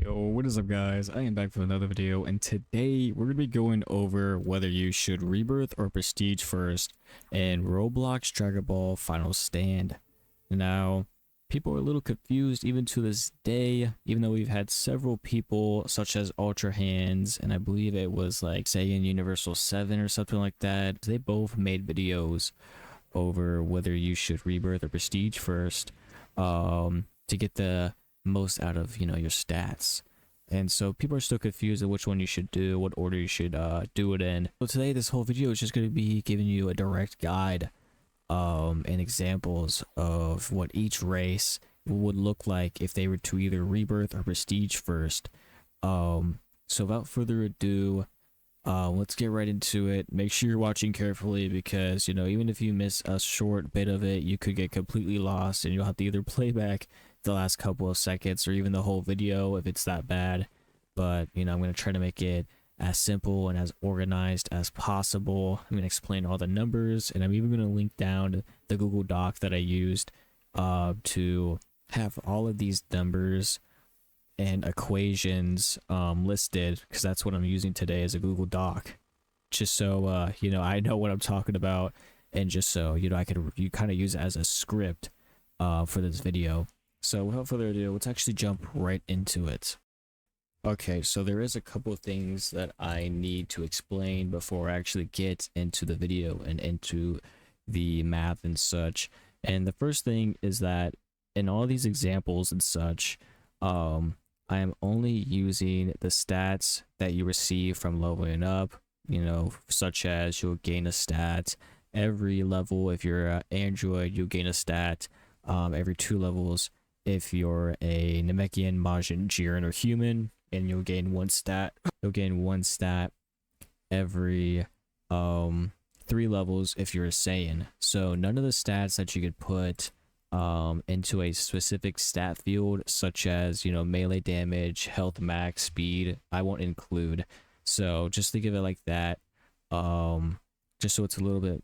Yo, what is up guys? I am back with another video, and today we're going to be going over whether you should rebirth or prestige first in Roblox Dragon Ball Final Stand. Now, people are a little confused even to this day, even though we've had several people such as Ultra Hands, and I believe it was like Saiyan Universal 7 or something like that. They both made videos over whether you should rebirth or prestige first to get the most out of your stats. And so people are still confused at which one you should do, what order you should do it in. So today this whole video is just going to be giving you a direct guide and examples of what each race would look like if they were to either rebirth or prestige first. So without further ado, let's get right into it. Make sure you're watching carefully because even if you miss a short bit of it, you could get completely lost and you'll have to either play back the last couple of seconds or even the whole video if it's that bad. But I'm going to try to make it as simple and as organized as possible. I'm going to explain all the numbers, and I'm even going to link down the Google Doc that I used to have all of these numbers and equations listed, because that's what I'm using today as a Google Doc, just so I know what I'm talking about, and just so I could kind of use it as a script for this video. So without further ado, let's actually jump right into it. Okay, so there is a couple of things that I need to explain before I actually get into the video and into the math and such. And the first thing is that in all these examples and such, I am only using the stats that you receive from leveling up, such as you'll gain a stat every level. If you're an android, you'll gain a stat every 2 levels. If you're a Namekian, Majin, Jiren, or human, and you'll gain one stat. You'll gain one stat every 3 levels if you're a Saiyan. So none of the stats that you could put into a specific stat field, such as melee damage, health max, speed, I won't include. So just think of it like that, just so it's a little bit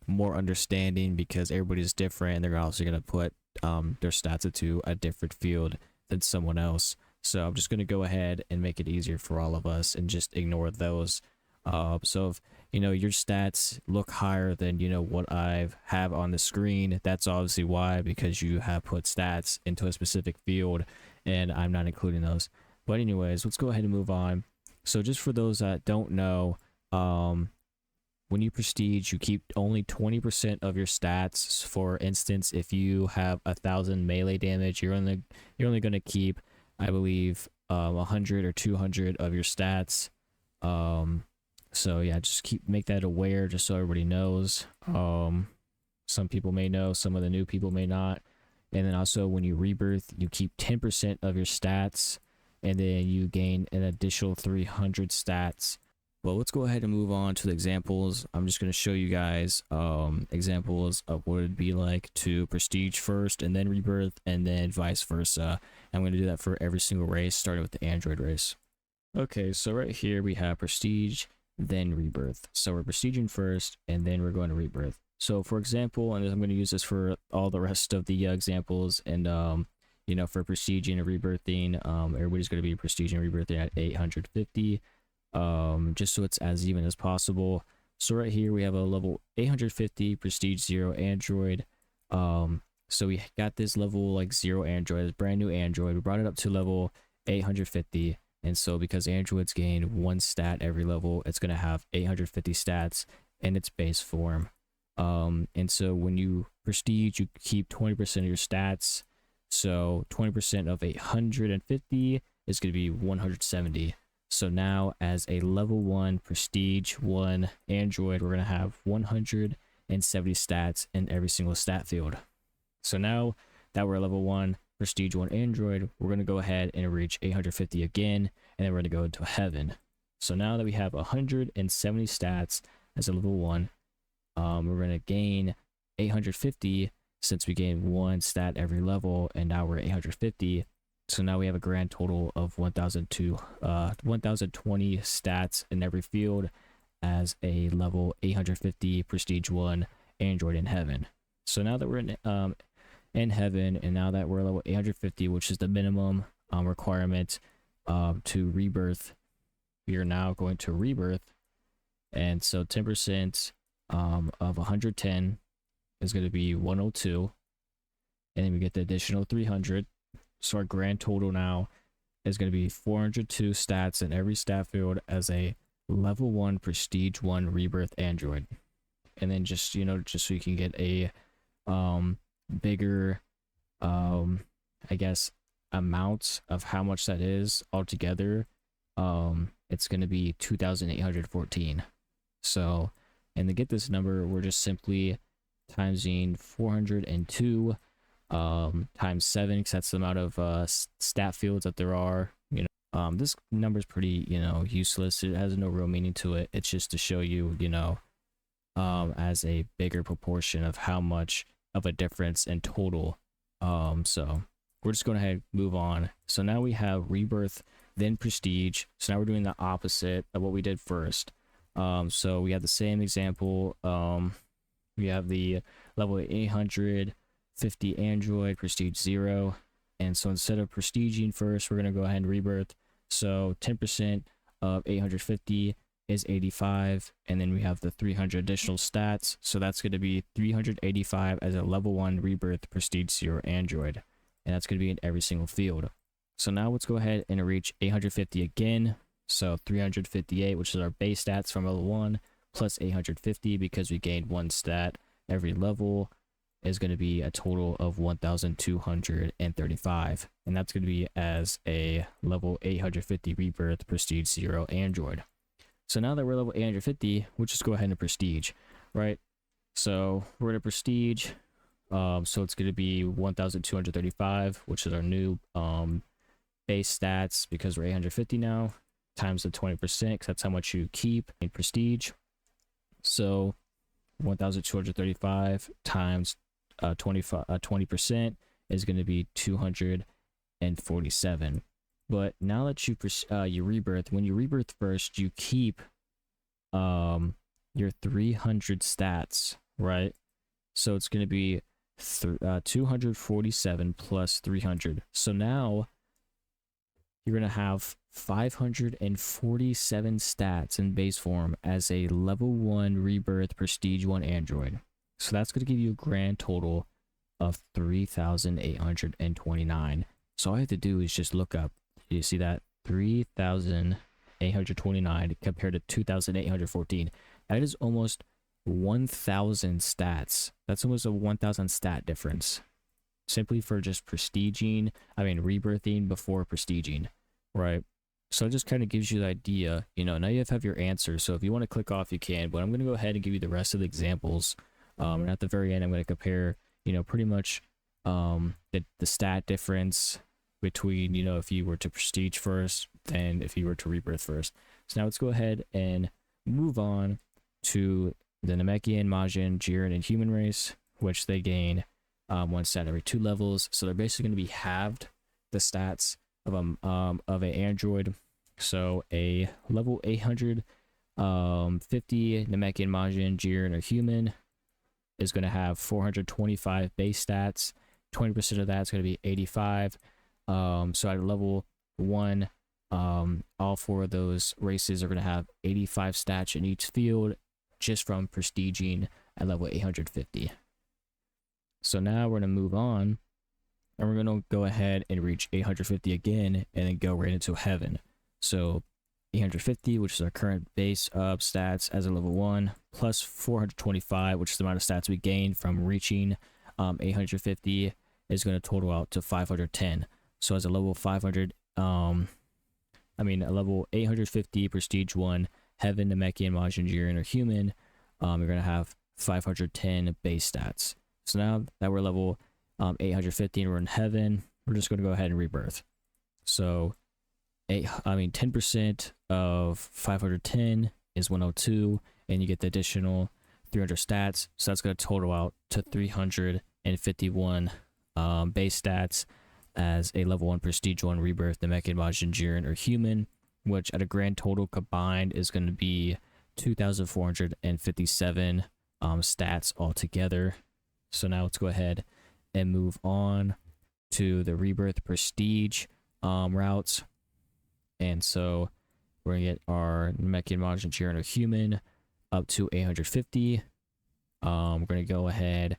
more understanding, because everybody's different and they're also going to put their stats into a different field than someone else. So I'm just going to go ahead and make it easier for all of us and just ignore those. So if your stats look higher than what I have on the screen, that's obviously why, because you have put stats into a specific field and I'm not including those. But anyways, let's go ahead and move on. So just for those that don't know, when you prestige, you keep only 20% of your stats. For instance, if you have 1,000 melee damage, you're only going to keep, I believe, 100 or 200 of your stats. So yeah, just make that aware, just so everybody knows. Some people may know, some of the new people may not. And then also, when you rebirth, you keep 10% of your stats, and then you gain an additional 300 stats. Well, let's go ahead and move on to the examples. I'm just going to show you guys examples of what it'd be like to prestige first and then rebirth, and then vice versa. I'm going to do that for every single race, starting with the android race. Okay, so right here we have prestige, then rebirth. So we're prestiging first, and then we're going to rebirth. So for example, and I'm going to use this for all the rest of the examples, and for prestiging and rebirthing, everybody's going to be prestiging and rebirthing at 850. Just so it's as even as possible. So right here we have a level 850 prestige 0 android. So we got this level like 0 android, this brand new android. We brought it up to level 850, and so because androids gain 1 stat every level, it's going to have 850 stats in its base form. And so when you prestige, you keep 20% of your stats. So 20% of 850 is going to be 170. So now, as a level 1 prestige 1 android, we're going to have 170 stats in every single stat field. So now that we're level 1 prestige 1 android, we're going to go ahead and reach 850 again, and then we're going to go into heaven. So now that we have 170 stats as a level 1, we're going to gain 850 since we gain 1 stat every level, and now we're at 850. So now we have a grand total of 1,020 stats in every field as a level 850 prestige 1 android in heaven. So now that we're in heaven, and now that we're level 850, which is the minimum, requirement to Rebirth. We are now going to Rebirth, and so 10% of 110 is going to be 102, and then we get the additional 300. So our grand total now is going to be 402 stats in every stat field as a level 1 prestige 1 Rebirth android. And then just so you can get a bigger I guess amount of how much that is altogether, it's going to be 2,814. So, and to get this number, we're just simply timesing 402 times 7, because that's the amount of stat fields that there are. This number is pretty useless. It has no real meaning to it. It's just to show you as a bigger proportion of how much of a difference in total. So we're just going to ahead move on. So now we have Rebirth, then Prestige. So now we're doing the opposite of what we did first. So we have the same example. We have the level 850 Android, Prestige 0. And so instead of Prestiging first, we're going to go ahead and Rebirth. So 10% of 850 is 85. And then we have the 300 additional stats. So that's going to be 385 as a level 1 Rebirth Prestige 0 Android. And that's going to be in every single field. So now let's go ahead and reach 850 again. So 358, which is our base stats from level 1, plus 850 because we gained 1 stat every level, is going to be a total of 1,235. And that's going to be as a level 850 Rebirth Prestige 0 Android. So now that we're level 850, we'll just go ahead and Prestige, right? So we're going to Prestige. So it's going to be 1,235, which is our new base stats because we're 850 now, times the 20%, because that's how much you keep in Prestige. So 1,235 times 20% is going to be 247. But now that you Rebirth, when you Rebirth first, you keep your 300 stats, right? So it's going to be 247 plus 300. So now you're going to have 547 stats in base form as a level 1 Rebirth Prestige 1 Android. So that's going to give you a grand total of 3,829. So all I have to do is just look up. You see that? 3,829 compared to 2,814. That is almost 1,000 stats. That's almost a 1,000 stat difference. Simply for just rebirthing before prestiging, right? So it just kind of gives you the idea, now you have your answer. So if you want to click off, you can, but I'm going to go ahead and give you the rest of the examples. And at the very end, I'm going to compare, pretty much the stat difference between, if you were to prestige first, then if you were to rebirth first. So now let's go ahead and move on to the Namekian, Majin, Jiren, and human race, which they gain 1 stat every 2 levels. So they're basically going to be halved the stats of a android. So a level 850 Namekian, Majin, Jiren, or human is going to have 425 base stats. 20% of that is going to be 85. So at level 1, all 4 of those races are going to have 85 stats in each field just from prestiging at level 850. So now we're going to move on, and we're going to go ahead and reach 850 again and then go right into heaven. So 850, which is our current base of stats as a level 1, plus 425, which is the amount of stats we gained from reaching 850, is going to total out to 510. So as a level 500, a level 850 Prestige 1, Heaven, Namekian, Majin, Jiren, or Human, you're going to have 510 base stats. So now that we're level 850 and we're in Heaven, we're just going to go ahead and Rebirth. So 10% of 510 is 102, and you get the additional 300 stats. So that's going to total out to 351 base stats as a level 1 Prestige 1 Rebirth, Namekian, Majin, Jiren, or Human, which at a grand total combined is going to be 2,457 stats altogether. So now let's go ahead and move on to the Rebirth Prestige. routes. And so we're gonna get our Namekian, Majin, Jiren, or human up to 850. We're gonna go ahead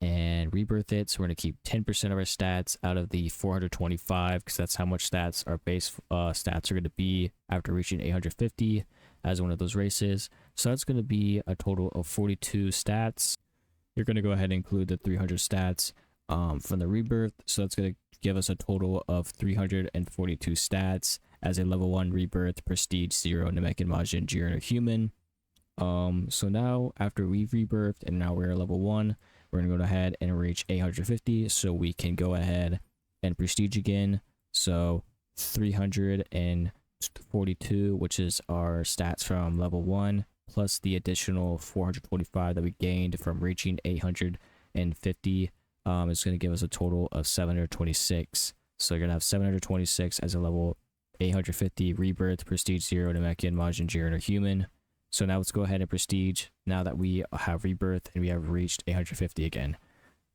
and rebirth it. So we're gonna keep 10% of our stats out of the 425 because that's how much stats our base stats are gonna be after reaching 850 as one of those races. So that's gonna be a total of 42 stats. You're gonna go ahead and include the 300 stats from the rebirth. So that's gonna give us a total of 342 stats as a level 1 rebirth, prestige 0, Namekian, Majin, Jiren, or human. So now after we've rebirthed and now we're at level 1, we're gonna go ahead and reach 850 so we can go ahead and prestige again. So 342, which is our stats from level 1, plus the additional 425 that we gained from reaching 850, is going to give us a total of 726. So you're going to have 726 as a level 850 rebirth, prestige 0, Namekian, Majin, Jiren, or human. So now let's go ahead and prestige now that we have rebirth and we have reached 850 again.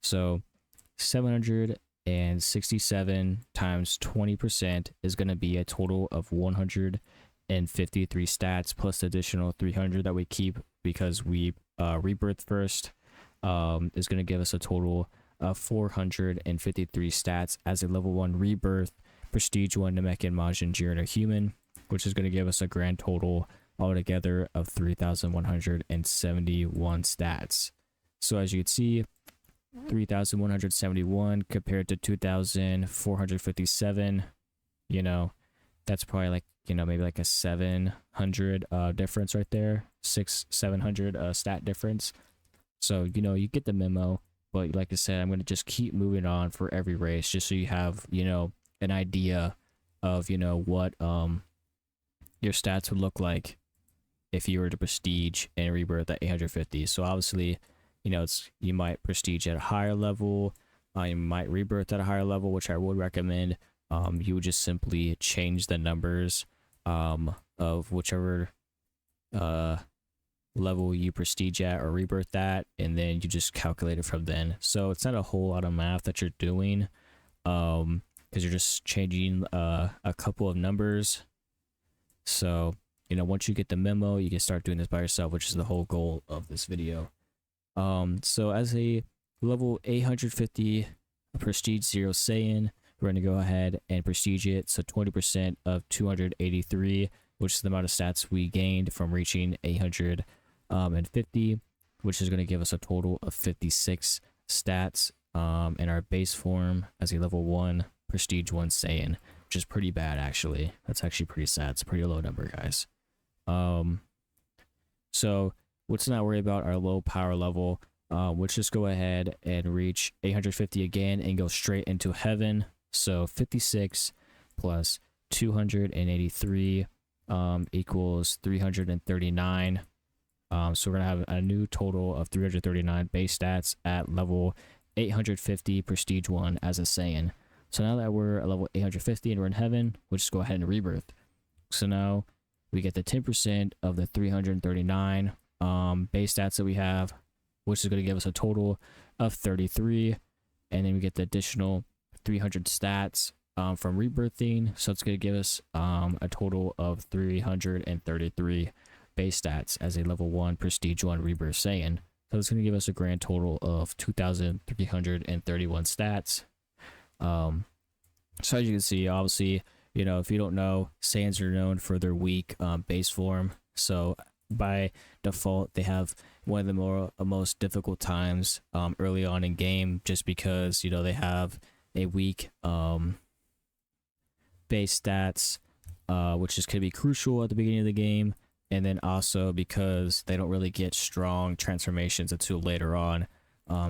So 767 times 20% is going to be a total of 153 stats plus the additional 300 that we keep because we rebirth first, is going to give us a total of 453 stats as a level 1 rebirth, prestige 1, Namekian, Majin, Jiren, or human, which is going to give us a grand total altogether of 3,171 stats. So as you can see, 3,171 compared to 2,457, you know, that's probably like, you know, maybe like a 700 difference right there, 700 stat difference. So, you know, you get the memo. But like I said, I'm going to just keep moving on for every race just so you have, you know, an idea of, you know, what your stats would look like if you were to prestige and rebirth at 850. So obviously, you know, you might prestige at a higher level, you might rebirth at a higher level, which I would recommend. You would just simply change the numbers of whichever level you prestige at or rebirth at, and then you just calculate it from then. So it's not a whole lot of math that you're doing, because you're just changing a couple of numbers. So, you know, once you get the memo, you can start doing this by yourself, which is the whole goal of this video. So as a level 850 prestige 0 Saiyan, we're going to go ahead and prestige it. So 20% of 283, which is the amount of stats we gained from reaching 850, which is going to give us a total of 56 stats in our base form as a level 1 prestige 1 Saiyan, which is pretty bad actually. That's actually pretty sad. It's a pretty low number, guys. So let's not worry about our low power level. Let's just go ahead and reach 850 again and go straight into heaven. So 56 plus 283 equals 339. So we're gonna have a new total of 339 base stats at level 850 prestige 1 as a Saiyan. So now that we're at level 850 and we're in heaven, we'll just go ahead and rebirth. So now we get the 10% of the 339 base stats that we have, which is going to give us a total of 33, and then we get the additional 300 stats from rebirthing, so it's going to give us a total of 333 base stats as a level 1 prestige 1 rebirth Saiyan. So it's going to give us a grand total of 2,331 stats. So as you can see, obviously, you know, if you don't know, Saiyans are known for their weak base form. So by default, they have one of the most difficult times early on in game, just because, you know, they have a weak base stats, which is going to be crucial at the beginning of the game. And then also because they don't really get strong transformations until later on.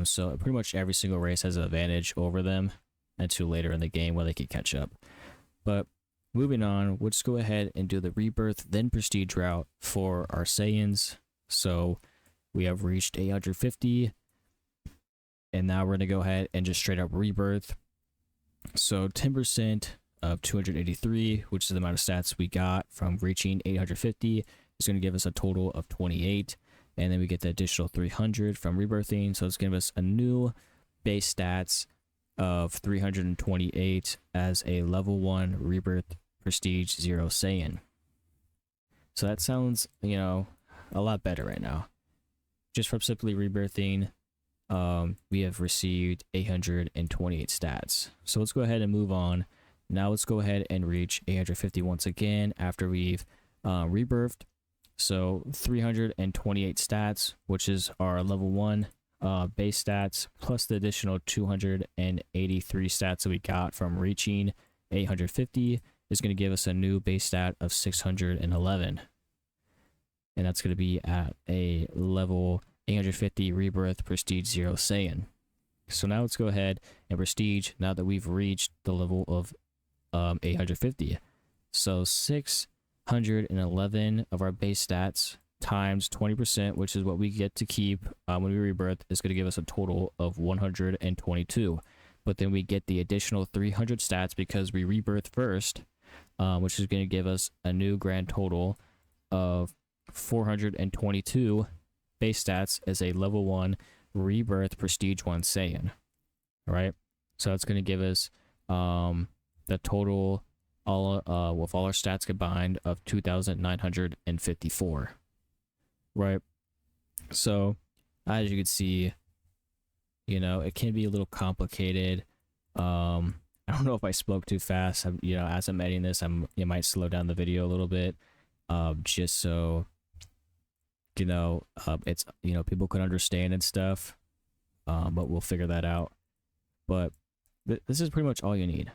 So pretty much every single race has an advantage over them until later in the game when they can catch up. But moving on, we'll just go ahead and do the rebirth then prestige route for our Saiyans. So we have reached 850, and now we're going to go ahead and just straight up rebirth. So 10% of 283, which is the amount of stats we got from reaching 850, is going to give us a total of 28, and then we get the additional 300 from rebirthing. So it's going to give us a new base stats of 328 as a level 1 Rebirth Prestige 0 Saiyan. So that sounds, you know, a lot better right now. Just from simply rebirthing, we have received 828 stats. So let's go ahead and move on. Now let's go ahead and reach 850 once again after we've rebirthed. So 328 stats, which is our level 1 base stats, plus the additional 283 stats that we got from reaching 850 is going to give us a new base stat of 611. And that's going to be at a level 850 Rebirth Prestige 0 Saiyan. So now let's go ahead and prestige now that we've reached the level of 850. So 611 of our base stats times 20%, which is what we get to keep when we rebirth, is going to give us a total of 122. But then we get the additional 300 stats because we rebirth first, which is going to give us a new grand total of 422 base stats as a level 1 Rebirth Prestige 1 Saiyan. All right, so that's going to give us the total with all our stats combined of 2,954. Right, so as you can see, you know, it can be a little complicated. I don't know if I spoke too fast. You know, as I'm editing this, you might slow down the video a little bit, just so you know, it's, you know, people can understand and stuff. But we'll figure that out. But this is pretty much all you need.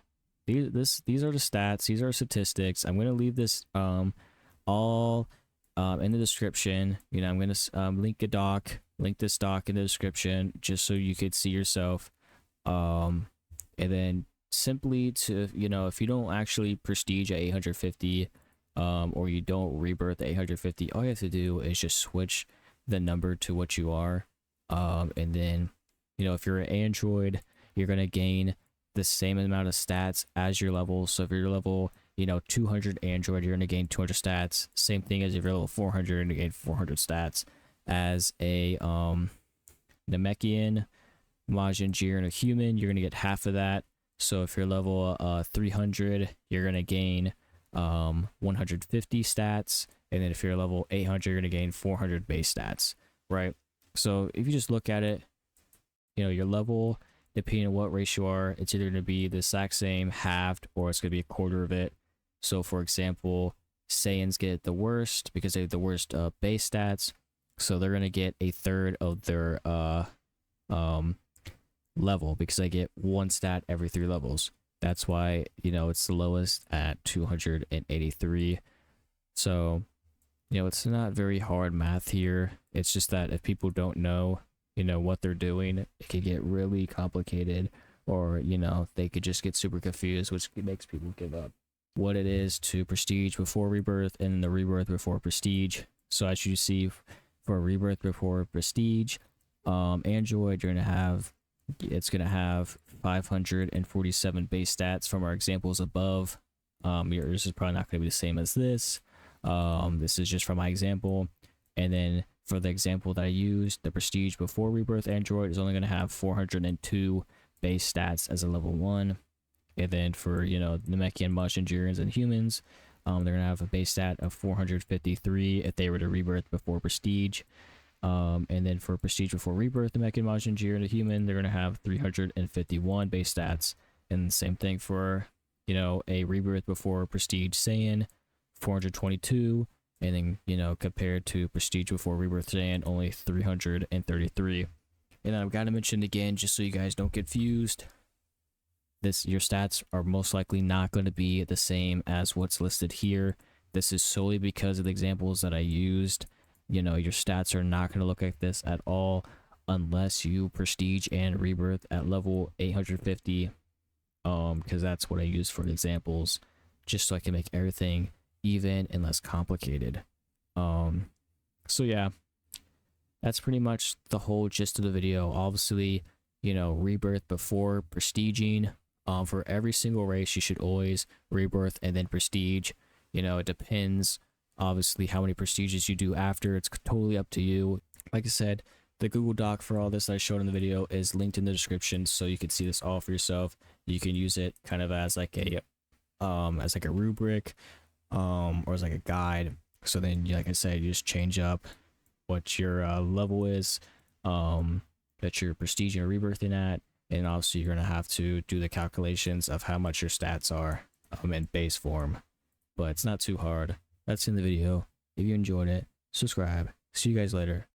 These are the stats. These are statistics. I'm gonna leave this all in the description. You know, I'm gonna link this doc in the description just so you could see yourself. And then simply to, you know, if you don't actually prestige at 850, or you don't rebirth at 850, all you have to do is just switch the number to what you are. And then, you know, if you're an android, you're gonna gain the same amount of stats as your level. So if you're level, you know, 200 android, you're gonna gain 200 stats. Same thing as if you're level 400, you're gonna gain 400 stats. As a Namekian, Majin, Jiren, a human, you're gonna get half of that. So if you're level 300, you're gonna gain 150 stats, and then if you're level 800, you're gonna gain 400 base stats, right? So if you just look at it, you know, your level, depending on what race you are, it's either gonna be the exact same, halved, or it's gonna be a quarter of it. So for example, Saiyans get the worst because they have the worst base stats, so they're gonna get a third of their level because they get one stat every 3 levels. That's why, you know, it's the lowest at 283. So, you know, it's not very hard math here. It's just that if people don't know, you know, what they're doing, it could get really complicated, or, you know, they could just get super confused, which makes people give up. What it is to prestige before rebirth and the rebirth before prestige. So as you see, for rebirth before prestige, android, it's gonna have 547 base stats from our examples above. Yours is probably not gonna be the same as this. This is just from my example. And then for the example that I used, the prestige before rebirth android is only gonna have 402 base stats as a level 1. And then for, you know, Namekian, Majin, Jirens, and humans, they're gonna have a base stat of 453 if they were to rebirth before prestige. And then for prestige before rebirth, the Namekian, Majin, Jiren, the human, they're gonna have 351 base stats. And the same thing for, you know, a rebirth before prestige Saiyan, 422. And then, you know, compared to prestige before rebirth Saiyan, only 333. And I've got to mention again, just so you guys don't get confused, your stats are most likely not going to be the same as what's listed here. This is solely because of the examples that I used. You know, your stats are not going to look like this at all unless you prestige and rebirth at level 850, because that's what I use for the examples, just so I can make everything even and less complicated. So yeah, that's pretty much the whole gist of the video. Obviously, you know, rebirth before prestiging. For every single race, you should always rebirth and then prestige. You know, it depends, obviously, how many prestiges you do after. It's totally up to you. Like I said, The Google Doc for all this that I showed in the video is linked in the description, so you can see this all for yourself. You can use it kind of as like a rubric, or as like a guide. So then, like I said, you just change up what your level is, that your prestige and rebirthing at, and obviously you're gonna have to do the calculations of how much your stats are in base form. But it's not too hard. That's in the video. If you enjoyed it, subscribe. See you guys later.